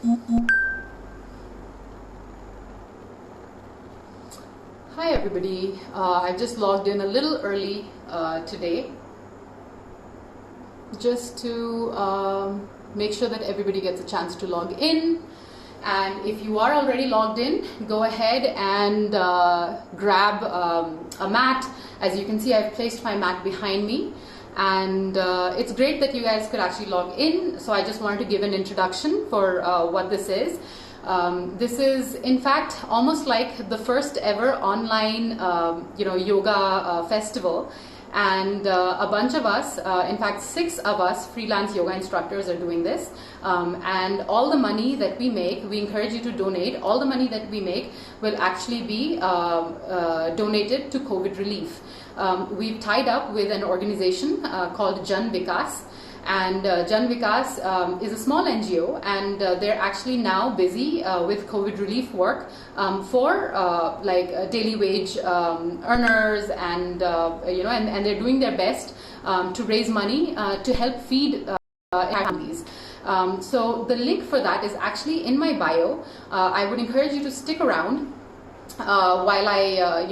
Hi everybody, I've just logged in a little early today just to make sure that everybody gets a chance to log in. And if you are already logged in, go ahead and grab a mat. As you can see, I've placed my mat behind me, and it's great that you guys could actually log in. So I just wanted to give an introduction for what this is. This is in fact almost like the first ever online yoga festival, and a bunch of us, in fact 6 of us freelance yoga instructors are doing this, and all the money that we make, we encourage you to donate. All the money that we make will actually be donated to COVID relief. We've tied up with an organization called Jan Vikas. And Jan Vikas is a small NGO, and they're actually now busy with COVID relief work for daily wage earners, and and they're doing their best to raise money to help feed families. So the link for that is actually in my bio. I would encourage you to stick around while I,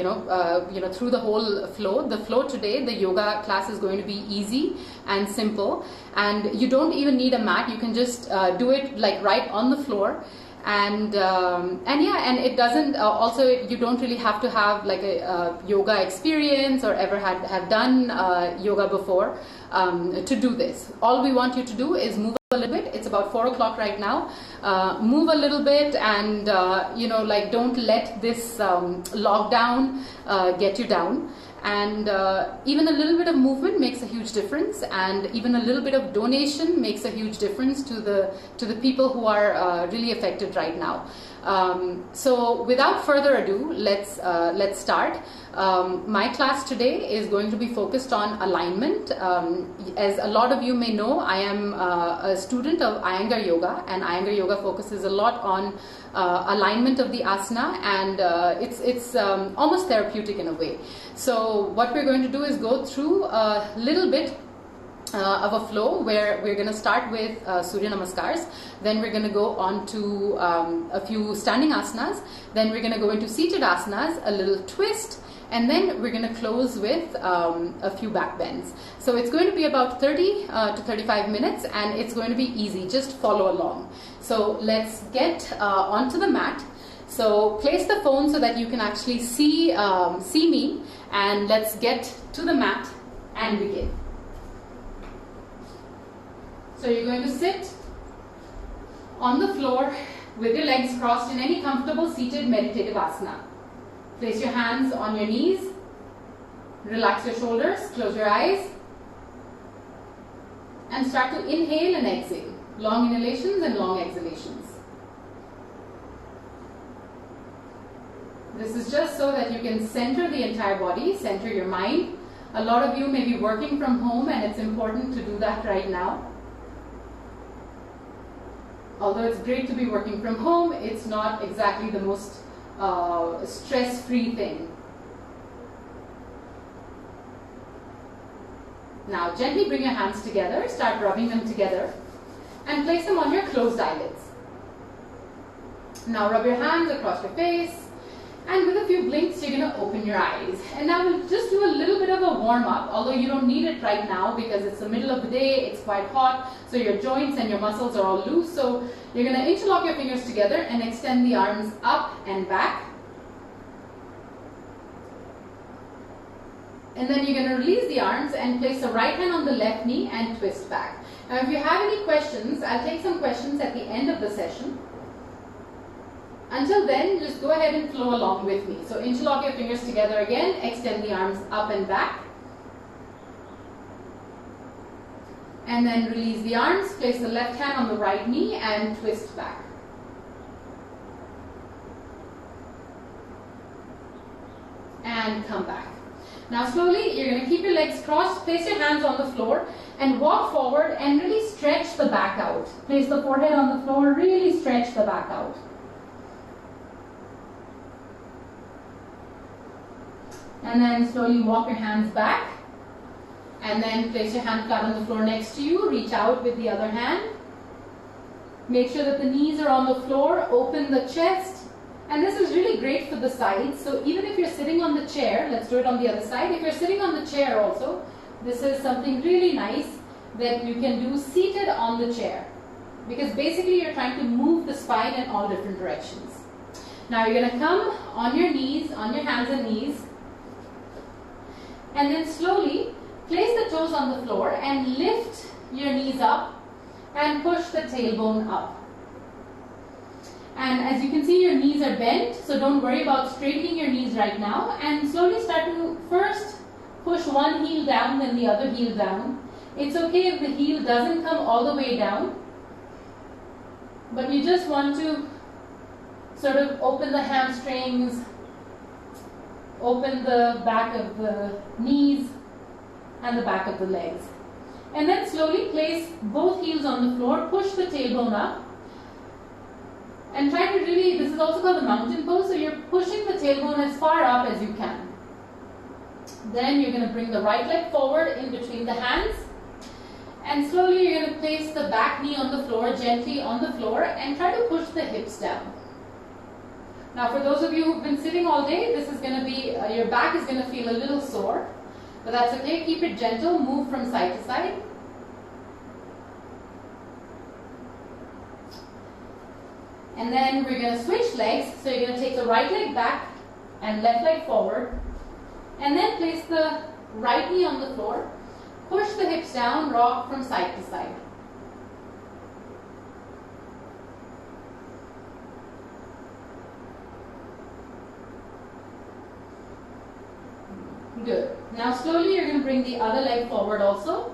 through the whole flow. The flow today, the yoga class is going to be easy and simple, and you don't even need a mat. You can just do it like right on the floor, and it doesn't. Also, you don't really have to have like a yoga experience or ever have done yoga before to do this. All we want you to do is move a little bit. It's about 4 o'clock right now. Move a little bit, and don't let this lockdown get you down. And even a little bit of movement makes a huge difference, and even a little bit of donation makes a huge difference to the people who are really affected right now. So without further ado, let's start. My class today is going to be focused on alignment. As a lot of you may know, I am a student of Iyengar Yoga, and Iyengar Yoga focuses a lot on alignment of the asana, and it's almost therapeutic in a way. So what we're going to do is go through a little bit of a flow where we're going to start with Surya Namaskars, then we're going to go on to a few standing asanas, then we're going to go into seated asanas, a little twist, and then we're going to close with a few back bends. So it's going to be about 30 to 35 minutes, and it's going to be easy. Just follow along. So let's get onto the mat. So place the phone so that you can actually see me, and let's get to the mat and begin. So you're going to sit on the floor with your legs crossed in any comfortable seated meditative asana. Place your hands on your knees, relax your shoulders, close your eyes, and start to inhale and exhale. Long inhalations and long exhalations. This is just so that you can center the entire body, center your mind. A lot of you may be working from home, and it's important to do that right now. Although it's great to be working from home, it's not exactly the most stress-free thing. Now gently bring your hands together, start rubbing them together, and place them on your closed eyelids. Now rub your hands across your face, and with a few blinks you're going to open your eyes. And now we'll just do a little bit of a warm-up, although you don't need it right now because it's the middle of the day, it's quite hot, so your joints and your muscles are all loose. So you're going to interlock your fingers together and extend the arms up and back. And then you're going to release the arms and place the right hand on the left knee and twist back. Now if you have any questions, I'll take some questions at the end of the session. Until then, just go ahead and flow along with me. So interlock your fingers together again, extend the arms up and back. And then release the arms, place the left hand on the right knee and twist back. And come back. Now slowly, you're going to keep your legs crossed, place your hands on the floor and walk forward and really stretch the back out. Place the forehead on the floor, really stretch the back out. And then slowly walk your hands back, and then place your hand flat on the floor next to you, reach out with the other hand, Make sure that the knees are on the floor, open the chest. And this is really great for the sides. So even if you're sitting on the chair, let's do it on the other side. If you're sitting on the chair also, this is something really nice that you can do seated on the chair. Because basically you're trying to move the spine in all different directions. Now you're going to come on your knees, on your hands and knees. And then slowly place the toes on the floor and lift your knees up and push the tailbone up. And as you can see, your knees are bent, so don't worry about straightening your knees right now. And slowly start to first push one heel down, then the other heel down. It's okay if the heel doesn't come all the way down, but you just want to sort of open the hamstrings, open the back of the knees and the back of the legs. And then slowly place both heels on the floor, push the tailbone up. And try to really, this is also called the mountain pose, so you're pushing the tailbone as far up as you can. Then you're going to bring the right leg forward in between the hands. And slowly you're going to place the back knee on the floor, gently on the floor, and try to push the hips down. Now for those of you who've been sitting all day, this is going to be, your back is going to feel a little sore. But that's okay, keep it gentle, move from side to side. And then we're going to switch legs. So you're going to take the right leg back and left leg forward. And then place the right knee on the floor. Push the hips down, rock from side to side. Good. Now slowly you're going to bring the other leg forward also.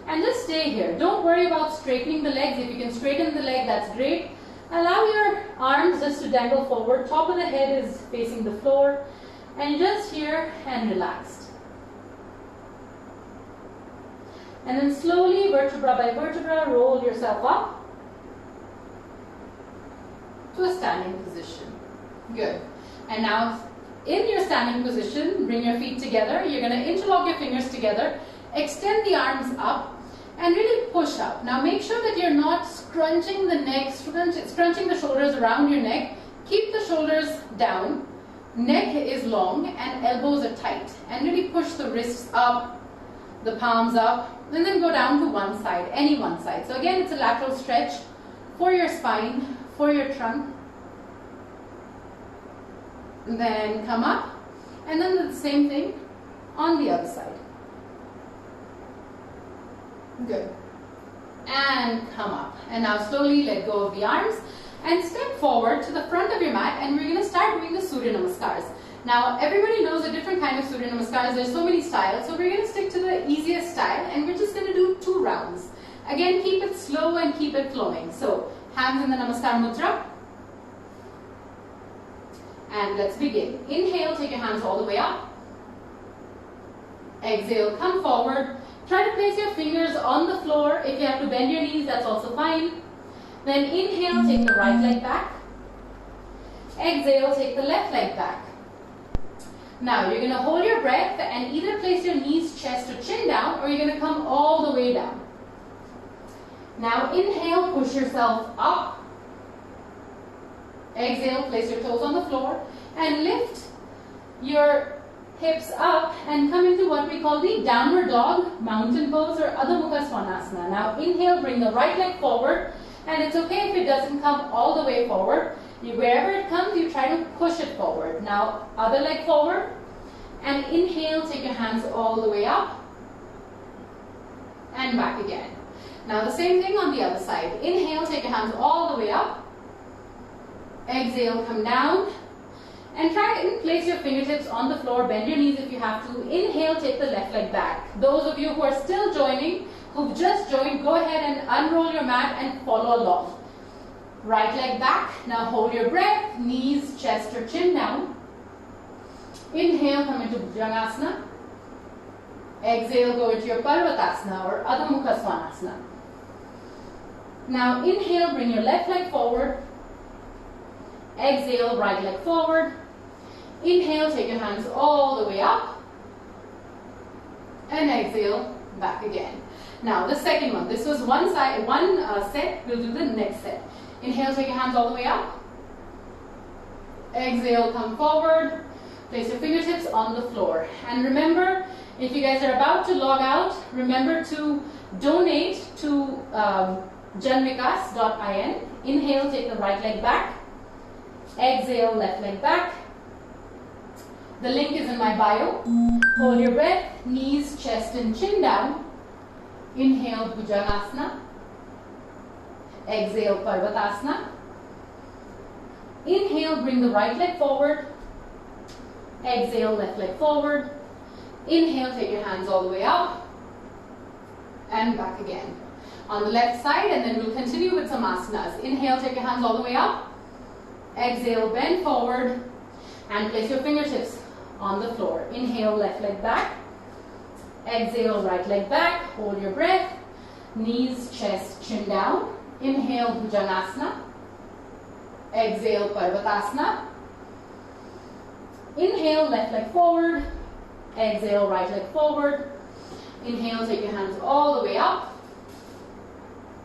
And just stay here. Don't worry about straightening the legs. If you can straighten the leg, that's great. Allow your arms just to dangle forward. Top of the head is facing the floor. And you're just here and relaxed. And then slowly, vertebra by vertebra, roll yourself up to a standing position. Good. And now, in your standing position, bring your feet together. You're going to interlock your fingers together. Extend the arms up. And really push up. Now make sure that you're not scrunching the neck, scrunching the shoulders around your neck. Keep the shoulders down. Neck is long and elbows are tight. And really push the wrists up, the palms up, and then go down to one side, any one side. So again, it's a lateral stretch for your spine, for your trunk. And then come up, and then the same thing on the other side. Good. And come up. And now slowly let go of the arms and step forward to the front of your mat, and we're going to start doing the Surya Namaskars. Now everybody knows a different kind of Surya Namaskars. There's so many styles, so we're going to stick to the easiest style, and we're just going to do 2 rounds. Again, keep it slow and keep it flowing. So hands in the Namaskar Mudra. And let's begin. Inhale, take your hands all the way up. Exhale, come forward. Try to place your fingers on the floor. If you have to bend your knees, that's also fine. Then inhale, take the right leg back. Exhale, take the left leg back. Now you're going to hold your breath and either place your knees, chest or chin down, or you're going to come all the way down. Now inhale, push yourself up. Exhale, place your toes on the floor and lift your hips up and come into what we call the downward dog, mountain pose, or Adho Mukha Svanasana. Now inhale, bring the right leg forward, and it's okay if it doesn't come all the way forward. Wherever it comes, you try to push it forward. Now other leg forward, and inhale, take your hands all the way up and back again. Now the same thing on the other side. Inhale, take your hands all the way up. Exhale, come down. And try and place your fingertips on the floor, bend your knees if you have to. Inhale, take the left leg back. Those of you who are still joining, who've just joined, go ahead and unroll your mat and follow along. Right leg back. Now hold your breath, knees, chest or chin down. Inhale, come into Bhujangasana. Exhale, go into your Parvatasana or Adho Mukha Svanasana. Now inhale, bring your left leg forward. Exhale, right leg forward. Inhale, take your hands all the way up. And exhale, back again. Now the second one. This was one side, set. We'll do the next set. Inhale, take your hands all the way up. Exhale, come forward. Place your fingertips on the floor. And remember, if you guys are about to log out, remember to donate to janvikas.in. Inhale, take the right leg back. Exhale, left leg back. The link is in my bio. Hold your breath, knees, chest and chin down. Inhale, Bhujangasana. Exhale, Parvatasana. Inhale, bring the right leg forward. Exhale, left leg forward. Inhale, take your hands all the way up. And back again. On the left side, and then we'll continue with some asanas. Inhale, take your hands all the way up. Exhale, bend forward. And place your fingertips on the floor. Inhale, left leg back. Exhale, right leg back. Hold your breath. Knees, chest, chin down. Inhale, Bhujangasana. Exhale, Parvatasana. Inhale, left leg forward. Exhale, right leg forward. Inhale, take your hands all the way up.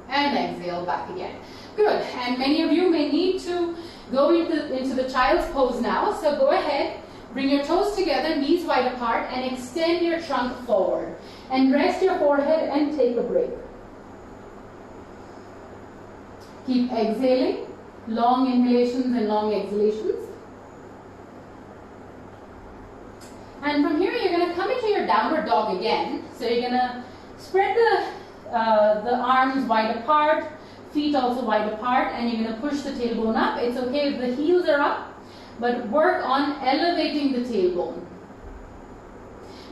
And exhale, back again. Good. And many of you may need to go into the child's pose now. So go ahead, bring your toes together, knees wide apart, and extend your trunk forward. And rest your forehead and take a break. Keep exhaling. Long inhalations and long exhalations. And from here, you're going to come into your downward dog again. So you're going to spread the arms wide apart, feet also wide apart, and you're going to push the tailbone up. It's okay if the heels are up, but work on elevating the tailbone.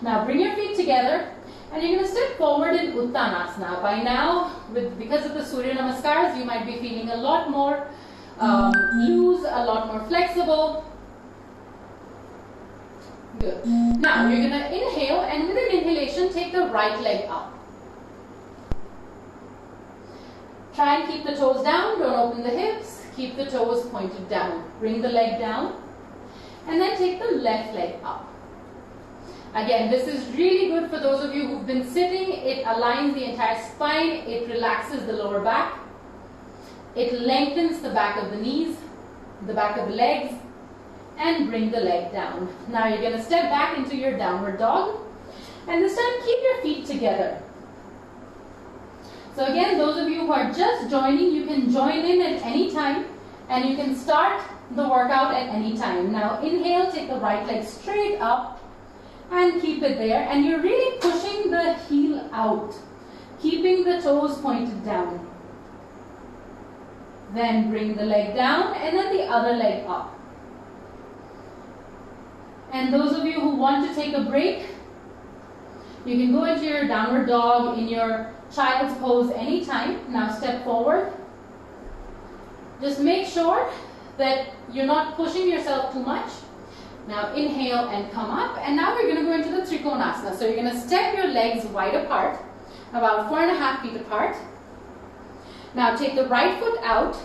Now bring your feet together, and you're going to step forward in Uttanasana. By now, because of the Surya Namaskars, you might be feeling a lot more loose, a lot more flexible. Good. Now you're going to inhale, and with an inhalation, take the right leg up. Try and keep the toes down, don't open the hips, keep the toes pointed down. Bring the leg down, and then take the left leg up. Again, this is really good for those of you who've been sitting. It aligns the entire spine, it relaxes the lower back, it lengthens the back of the knees, the back of the legs, and bring the leg down. Now you're going to step back into your downward dog, and this time keep your feet together. So again, those of you who are just joining, you can join in at any time, and you can start the workout at any time. Now inhale, take the right leg straight up, and keep it there, and you're really pushing the heel out, keeping the toes pointed down. Then bring the leg down, and then the other leg up. And those of you who want to take a break, you can go into your downward dog in your child's pose anytime. Now step forward. Just make sure that you're not pushing yourself too much. Now inhale and come up, and now we're going to go into the Trikonasana. So you're going to step your legs wide apart, about 4.5 feet apart. Now take the right foot out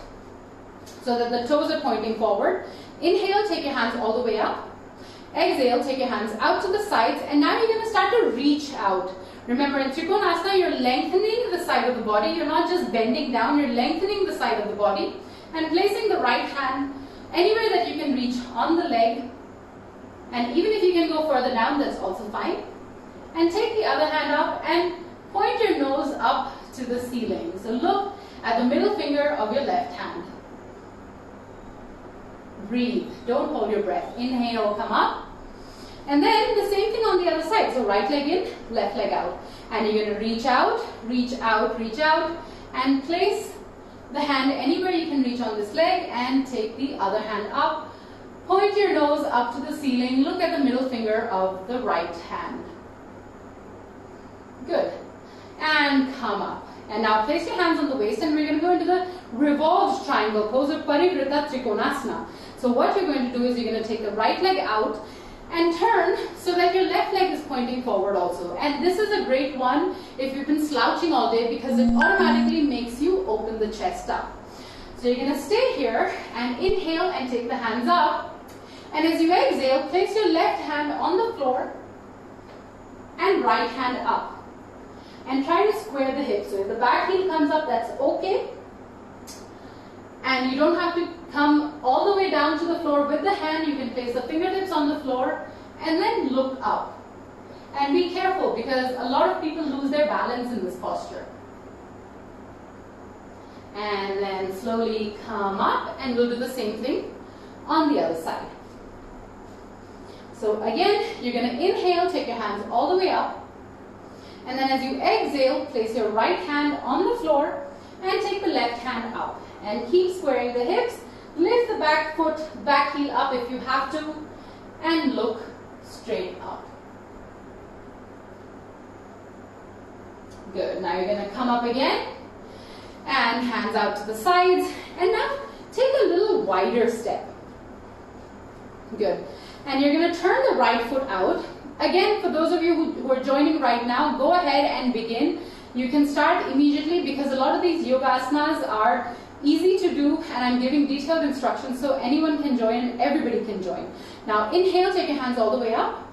so that the toes are pointing forward. Inhale, take your hands all the way up. Exhale, take your hands out to the sides, and now you're going to start to reach out. Remember, in Trikonasana, you're lengthening the side of the body. You're not just bending down, you're lengthening the side of the body and placing the right hand anywhere that you can reach on the leg. And even if you can go further down, that's also fine. And take the other hand up and point your nose up to the ceiling. So look at the middle finger of your left hand. Breathe. Don't hold your breath. Inhale, come up. And then the same thing on the other side. So right leg in, left leg out. And you're going to reach out, reach out, reach out, and place the hand anywhere you can reach on this leg, and take the other hand up. Point your nose up to the ceiling. Look at the middle finger of the right hand. Good. And come up. And now place your hands on the waist, and we're going to go into the revolved triangle pose of Parivrita Trikonasana. So what you're going to do is you're going to take the right leg out and turn so that your left leg is pointing forward also. And this is a great one if you've been slouching all day, because it automatically makes you open the chest up. So you're going to stay here and inhale and take the hands up. And as you exhale, place your left hand on the floor and right hand up. and try to square the hips. So if the back heel comes up, that's okay. And you don't have to come all the way down to the floor with the hand. You can place the fingertips on the floor and then look up. And be careful because a lot of people lose their balance in this posture. And then slowly come up, and we'll do the same thing on the other side. So again, you're going to inhale, take your hands all the way up. And then as you exhale, place your right hand on the floor and take the left hand up. And keep squaring the hips. Lift the back foot, back heel up if you have to, and look straight up. Good. Now you're going to come up again and hands out to the sides. And now take a little wider step. Good. And you're going to turn the right foot out. Again, for those of you who are joining right now, go ahead and begin. You can start immediately because a lot of these yoga asanas are easy to do, and I'm giving detailed instructions so anyone can join, everybody can join. Now inhale, take your hands all the way up.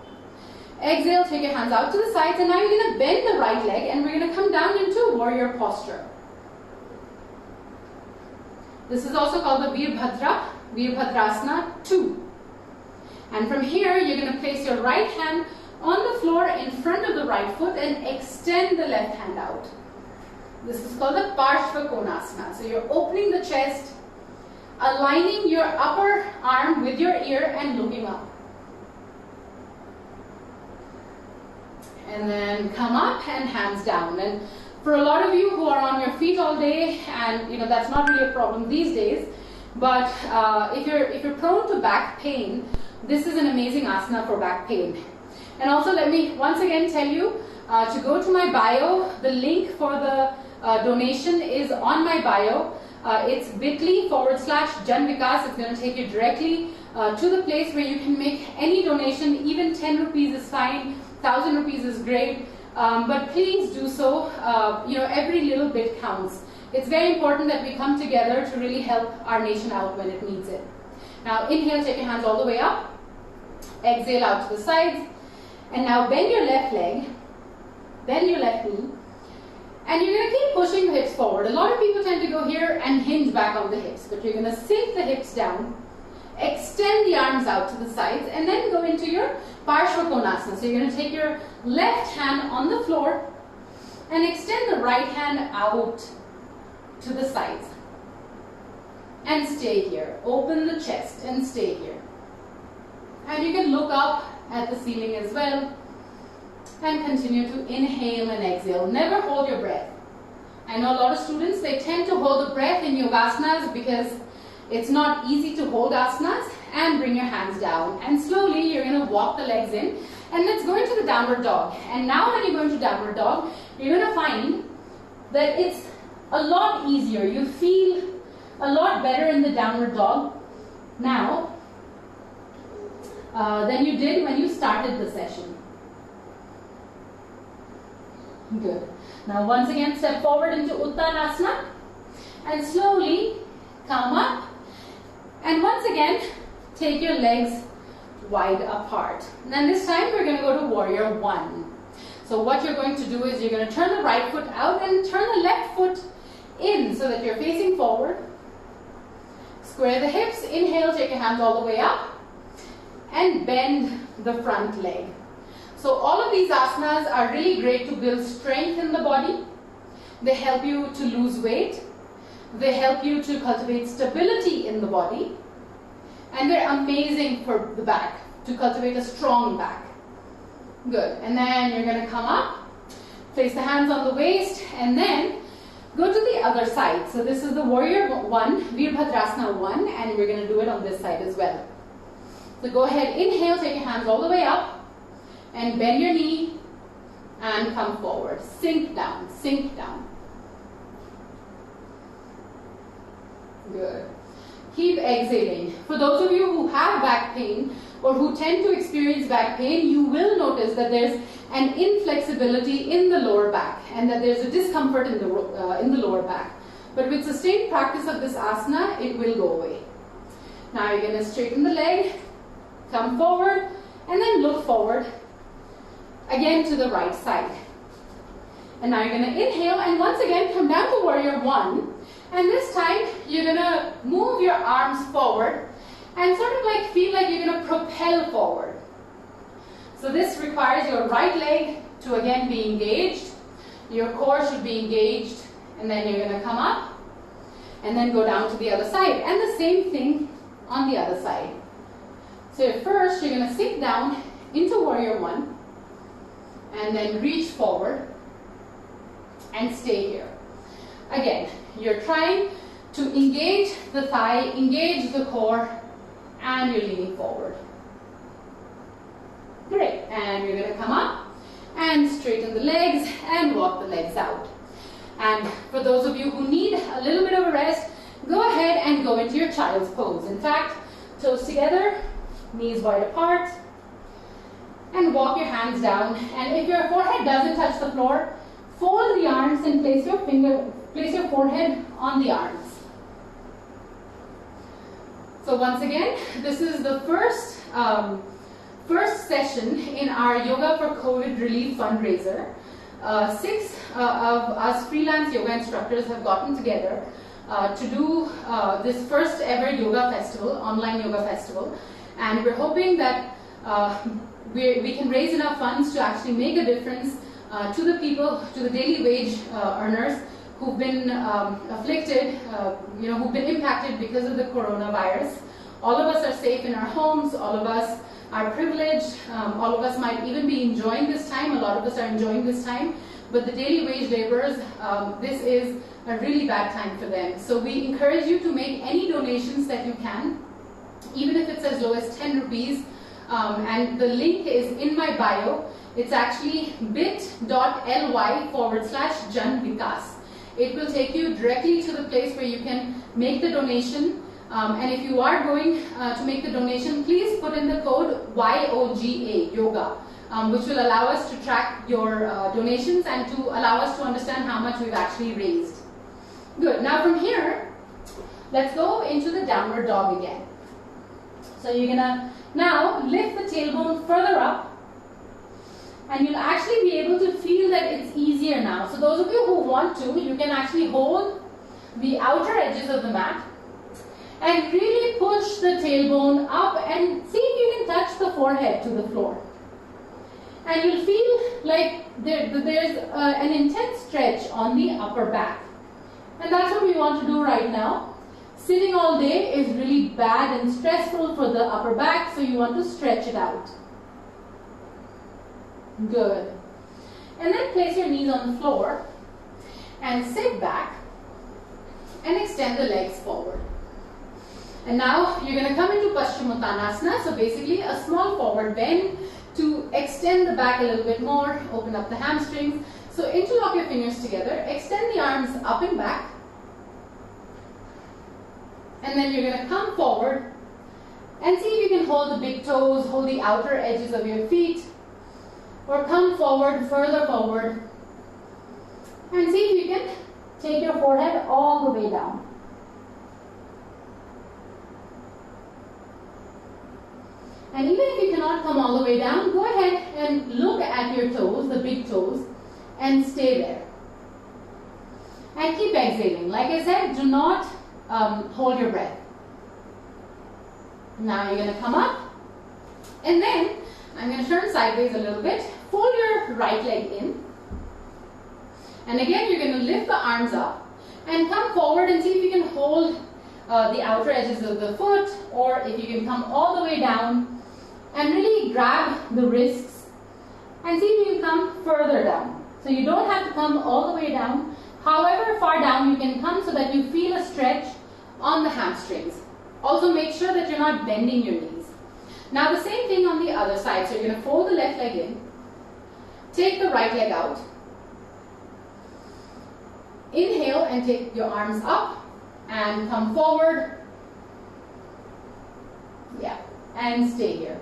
Exhale, take your hands out to the sides, and now you're going to bend the right leg and we're going to come down into warrior posture. This is also called the Virabhadrasana 2. And from here, you're going to place your right hand on the floor in front of the right foot and extend the left hand out. This is called the Parshva Konasana. So you're opening the chest, aligning your upper arm with your ear and looking up. And then come up and hands down. And for a lot of you who are on your feet all day, and that's not really a problem these days, but if you're prone to back pain, this is an amazing asana for back pain. And also let me once again tell you to go to my bio. The link for the donation is on my bio. It's bit.ly/Jan Vikas. It's going to take you directly to the place where you can make any donation. Even 10 rupees is fine, 1,000 rupees is great. But please do so. Every little bit counts. It's very important that we come together to really help our nation out when it needs it. Now inhale, take your hands all the way up. Exhale out to the sides. And now bend your left leg, bend your left knee. And you're going to keep pushing the hips forward. A lot of people tend to go here and hinge back on the hips. But you're going to sink the hips down, extend the arms out to the sides, and then go into your Parshva Konasana. So you're going to take your left hand on the floor and extend the right hand out to the sides. And stay here. Open the chest and stay here. And you can look up at the ceiling as well. And continue to inhale and exhale. Never hold your breath. I know a lot of students, they tend to hold the breath in yogasanas because it's not easy to hold asanas. And bring your hands down. And slowly you're going to walk the legs in. And let's go into the downward dog. And now when you go into downward dog, you're going to find that it's a lot easier. You feel a lot better in the downward dog now than you did when you started the session. Good. Now once again, step forward into Uttanasana and slowly come up. And once again, take your legs wide apart. And then this time we're going to go to Warrior 1. So what you're going to do is you're going to turn the right foot out and turn the left foot in so that you're facing forward. Square the hips. Inhale, take your hands all the way up. And bend the front leg. So all of these asanas are really great to build strength in the body. They help you to lose weight. They help you to cultivate stability in the body. And they're amazing for the back, to cultivate a strong back. Good. And then you're going to come up, place the hands on the waist, and then go to the other side. So this is the Warrior 1, Virabhadrasana 1, and we're going to do it on this side as well. So go ahead, inhale, take your hands all the way up. And bend your knee and come forward. Sink down, sink down. Good. Keep exhaling. For those of you who have back pain or who tend to experience back pain, you will notice that there's an inflexibility in the lower back and that there's a discomfort in the lower back. But with sustained practice of this asana, it will go away. Now you're going to straighten the leg, come forward, and then look forward. Again to the right side. And now you're going to inhale and once again come down to warrior one. And this time you're going to move your arms forward and sort of like feel like you're going to propel forward. So this requires your right leg to again be engaged. Your core should be engaged, and then you're going to come up and then go down to the other side. And the same thing on the other side. So first you're going to sink down into warrior one and then reach forward and stay here. Again, you're trying to engage the thigh, engage the core, and you're leaning forward. Great, and you're going to come up and straighten the legs and walk the legs out. And for those of you who need a little bit of a rest, go ahead and go into your child's pose. In fact, toes together, knees wide apart, and walk your hands down. And if your forehead doesn't touch the floor, fold the arms and place your forehead on the arms. So once again, this is the first session in our Yoga for COVID Relief fundraiser. 6 of us freelance yoga instructors have gotten together to do this first ever yoga festival, online yoga festival, and we're hoping that we can raise enough funds to actually make a difference to the people, to the daily wage earners who've been afflicted, who've been impacted because of the coronavirus. All of us are safe in our homes, all of us are privileged, all of us might even be enjoying this time, a lot of us are enjoying this time, but the daily wage laborers, this is a really bad time for them. So we encourage you to make any donations that you can, even if it's as low as 10 rupees, and the link is in my bio. It's actually bit.ly/Jan Vikas. It will take you directly to the place where you can make the donation. And if you are going to make the donation, please put in the code YOGA, yoga, which will allow us to track your donations and to allow us to understand how much we've actually raised. Good. Now from here, let's go into the downward dog again. So you're going to now lift the tailbone further up, and you'll actually be able to feel that it's easier now. So those of you who want to, you can actually hold the outer edges of the mat and really push the tailbone up and see if you can touch the forehead to the floor. And you'll feel like there's an intense stretch on the upper back. And that's what we want to do right now. Sitting all day is really bad and stressful for the upper back, so you want to stretch it out. Good. And then place your knees on the floor and sit back and extend the legs forward. And now you're going to come into Paschimottanasana, so basically a small forward bend to extend the back a little bit more, open up the hamstrings. So interlock your fingers together, extend the arms up and back, and then you're going to come forward and see if you can hold the big toes, hold the outer edges of your feet, or come forward, further forward, and see if you can take your forehead all the way down. And even if you cannot come all the way down, go ahead and look at your toes, the big toes, and stay there. And keep exhaling. Like I said, do not hold your breath. Now you're going to come up, and then I'm going to turn sideways a little bit. Fold your right leg in. And again, you're going to lift the arms up and come forward and see if you can hold the outer edges of the foot, or if you can come all the way down and really grab the wrists and see if you can come further down. So you don't have to come all the way down. However far down you can come so that you feel a stretch on the hamstrings. Also make sure that you're not bending your knees. Now the same thing on the other side. So you're going to fold the left leg in, take the right leg out, inhale and take your arms up and come forward. Yeah, and stay here.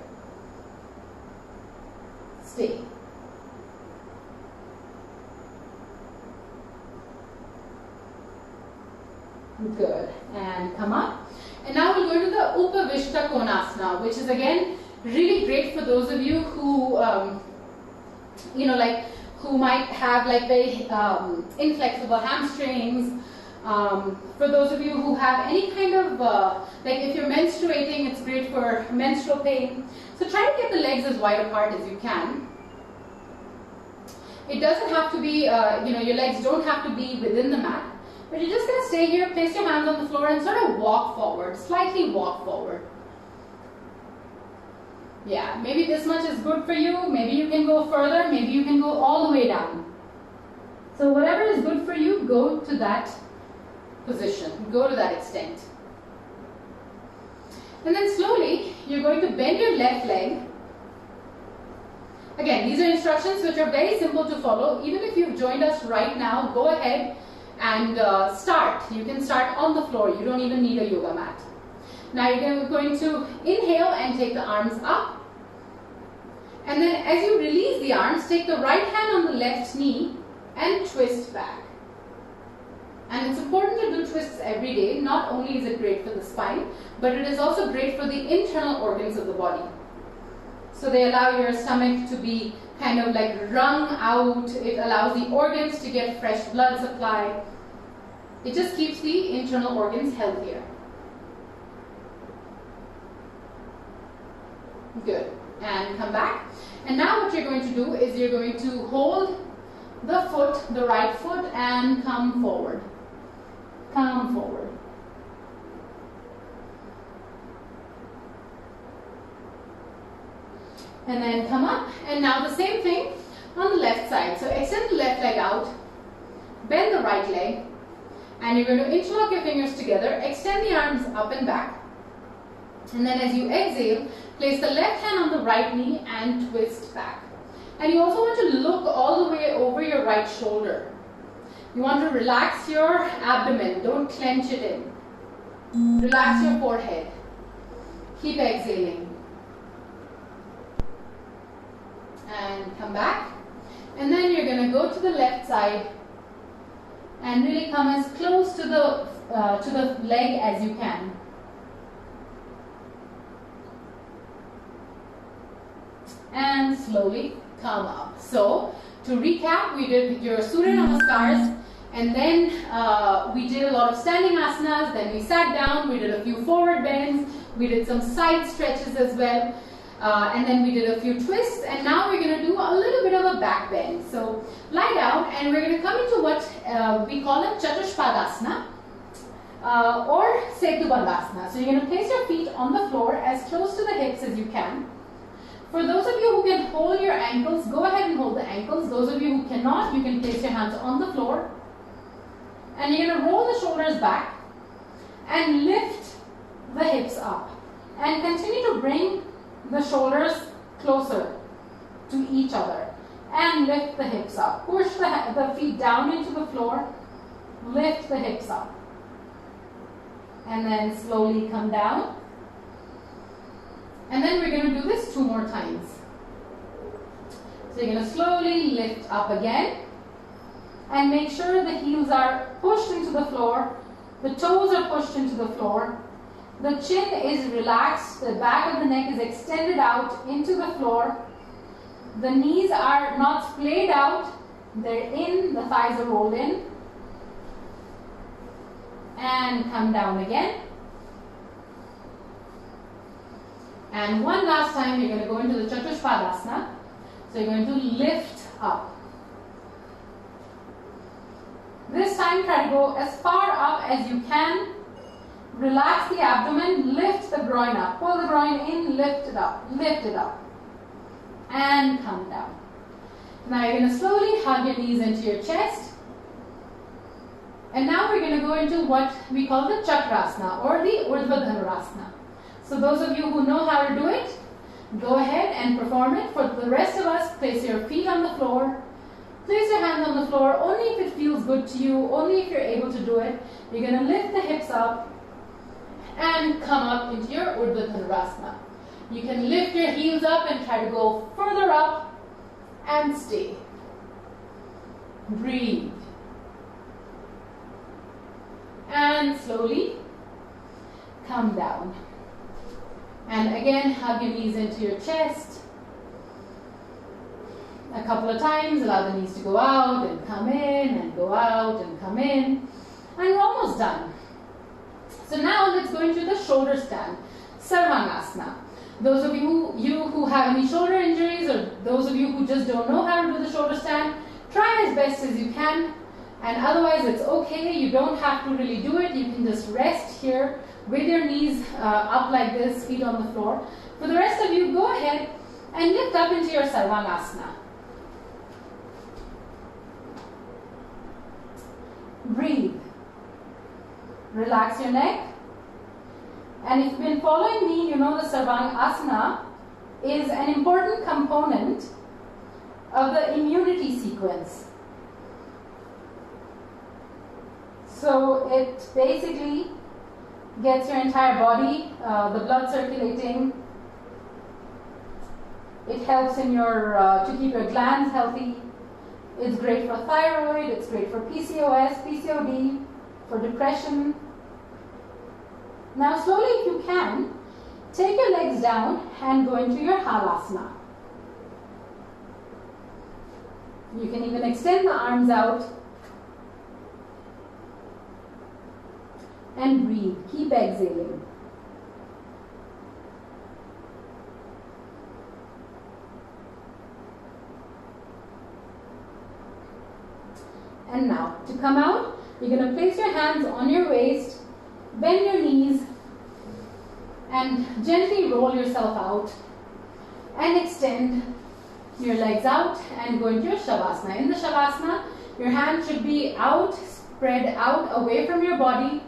Stay. Good. And come up. And now we'll go to the Upavishta Konasana, which is again really great for those of you who, who might have like very inflexible hamstrings, for those of you who have any kind of, like if you're menstruating, it's great for menstrual pain. So try to get the legs as wide apart as you can. It doesn't have to be, your legs don't have to be within the mat, but you're just going to stay here, place your hands on the floor and sort of walk forward, slightly walk forward. Yeah, maybe this much is good for you, maybe you can go further, maybe you can go all the way down. So whatever is good for you, go to that position, go to that extent. And then slowly, you're going to bend your left leg. Again, these are instructions which are very simple to follow. Even if you've joined us right now, go ahead and start. You can start on the floor. You don't even need a yoga mat. Now you're going to inhale and take the arms up. And then as you release the arms, take the right hand on the left knee and twist back. And it's important to do twists every day. Not only is it great for the spine, but it is also great for the internal organs of the body. So they allow your stomach to be kind of like wrung out. It allows the organs to get fresh blood supply. It just keeps the internal organs healthier. Good. And come back. And now what you're going to do is you're going to hold the foot, the right foot, and come forward. Come forward. And then come up, and now the same thing on the left side. So extend the left leg out, bend the right leg, and you're going to interlock your fingers together, extend the arms up and back, and then as you exhale, place the left hand on the right knee and twist back. And you also want to look all the way over your right shoulder. You want to relax your abdomen, don't clench it in. Relax your forehead. Keep exhaling. And come back, and then you're going to go to the left side and really come as close to the leg as you can. And slowly come up. So to recap, we did your Surya Namaskars, and then we did a lot of standing asanas, then we sat down, we did a few forward bends, we did some side stretches as well. And then we did a few twists, and now we're going to do a little bit of a back bend. So lie down, and we're going to come into what we call a Chatushpadasana or Setu Bandhasana. So you're going to place your feet on the floor as close to the hips as you can. For those of you who can hold your ankles, go ahead and hold the ankles. Those of you who cannot, you can place your hands on the floor. And you're going to roll the shoulders back and lift the hips up. And continue to bring the shoulders closer to each other and lift the hips up. Push the feet down into the floor, lift the hips up, and then slowly come down. And then we're going to do this 2 more times. So you're going to slowly lift up again and make sure the heels are pushed into the floor, the toes are pushed into the floor. The chin is relaxed, the back of the neck is extended out into the floor. The knees are not splayed out, they're in, the thighs are rolled in. And come down again. And one last time, you're going to go into the Chatushpadasana. So you're going to lift up. This time, try to go as far up as you can. Relax the abdomen, lift the groin up. Pull the groin in, lift it up, and come down. Now you're going to slowly hug your knees into your chest. And now we're going to go into what we call the Chakrasana or the Urdhva Dhanurasana. So those of you who know how to do it, go ahead and perform it. For the rest of us, place your feet on the floor. Place your hands on the floor only if it feels good to you, only if you're able to do it. You're going to lift the hips up and come up into your Urdhva Dhanurasana. You can lift your heels up and try to go further up and stay. Breathe. And slowly come down. And again, hug your knees into your chest. a couple of times. Allow the knees to go out and come in and go out and come in. And we're almost done. So now let's go into the shoulder stand, Sarvangasana. Those of you who have any shoulder injuries, or those of you who just don't know how to do the shoulder stand, try as best as you can. And otherwise it's okay, you don't have to really do it. You can just rest here with your knees up like this, feet on the floor. For the rest of you, go ahead and lift up into your Sarvangasana. Breathe. Relax your neck. And if you've been following me, you know the Sarvangasana is an important component of the immunity sequence. So it basically gets your entire body, the blood circulating. It helps in your to keep your glands healthy. It's great for thyroid, it's great for PCOS, PCOD, for depression. Now slowly, if you can, take your legs down and go into your Halasana. You can even extend the arms out and breathe. Keep exhaling. And now, to come out, you're going to place your hands on your waist, bend your knees, and gently roll yourself out and extend your legs out and go into your Shavasana. In the Shavasana, your hands should be out, spread out away from your body,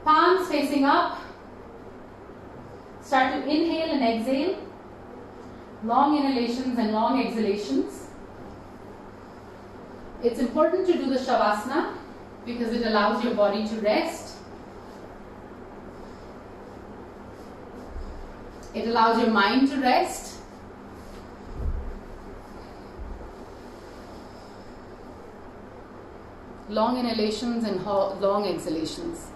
palms facing up. Start to inhale and exhale, long inhalations and long exhalations. It's important to do the Shavasana because it allows your body to rest. It allows your mind to rest. Long inhalations and long exhalations.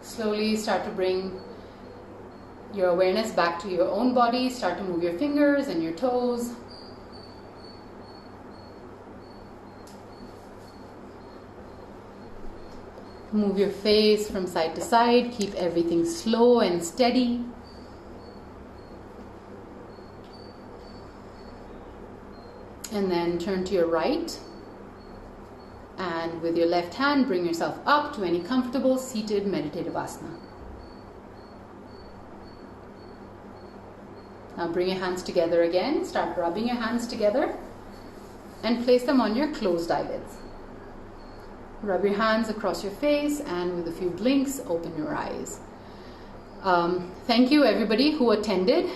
Slowly start to bring your awareness back to your own body. Start to move your fingers and your toes. Move your face from side to side. Keep everything slow and steady. And then turn to your right. And with your left hand, bring yourself up to any comfortable seated meditative asana. Now bring your hands together again. Start rubbing your hands together and place them on your closed eyelids. Rub your hands across your face and with a few blinks, open your eyes. Thank you everybody who attended.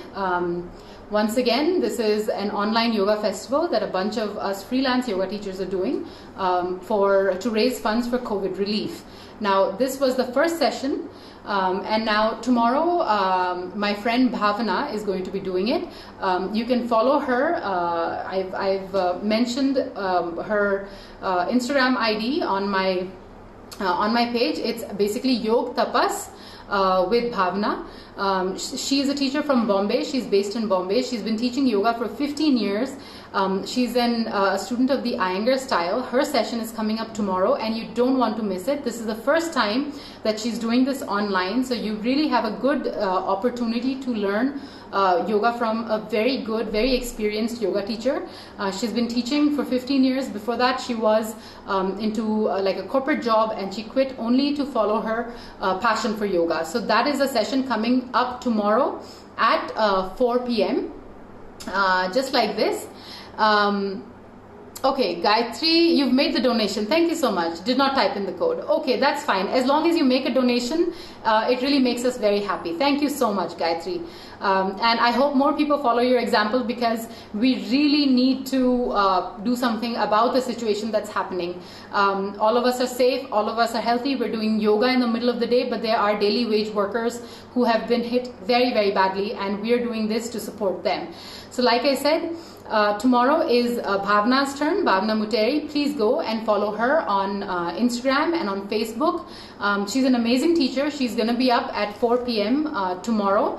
Once again, this is an online yoga festival that a bunch of us freelance yoga teachers are doing to raise funds for COVID relief. Now, this was the first session, and now tomorrow, my friend Bhavana is going to be doing it. You can follow her. I've mentioned her Instagram ID on my page. It's basically Yog Tapas with Bhavana. She is a teacher from Bombay. She's based in Bombay. She's been teaching yoga for 15 years. She's a student of the Iyengar style. Her session is coming up tomorrow and you don't want to miss it. This is the first time that she's doing this online. So you really have a good opportunity to learn yoga from a very good, very experienced yoga teacher. She's been teaching for 15 years. Before that, she was into like a corporate job, and she quit only to follow her passion for yoga. So that is a session coming up tomorrow at 4 p.m. Just like this. Okay, Gayatri, you've made the donation. Thank you so much. Did not type in the code. Okay, that's fine. As long as you make a donation, it really makes us very happy. Thank you so much, Gayatri. And I hope more people follow your example, because we really need to do something about the situation that's happening. All of us are safe, all of us are healthy, we're doing yoga in the middle of the day, but there are daily wage workers who have been hit very, very badly, and we are doing this to support them. So like I said, tomorrow is Bhavna's turn, Bhavna Muteri. Please go and follow her on Instagram and on Facebook. She's an amazing teacher. She's going to be up at 4 p.m. Tomorrow.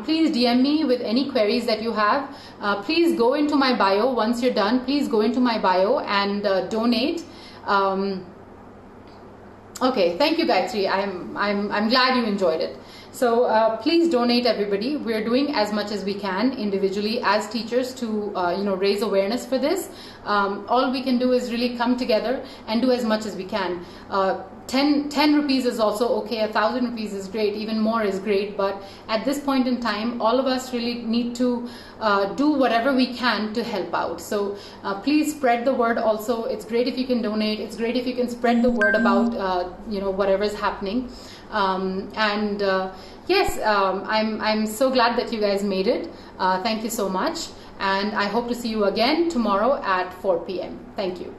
Please DM me with any queries that you have. Please go into my bio. Once you're done, please go into my bio and donate. Okay, thank you, Gayatri. I'm glad you enjoyed it. So please donate, everybody. We're doing as much as we can individually as teachers to raise awareness for this. All we can do is really come together and do as much as we can. 10 rupees is also okay, 1,000 rupees is great, even more is great, but at this point in time, all of us really need to do whatever we can to help out. So please spread the word also. It's great if you can donate. It's great if you can spread the word about whatever is happening. Yes, I'm so glad that you guys made it. Thank you so much, and I hope to see you again tomorrow at 4 p.m. Thank you.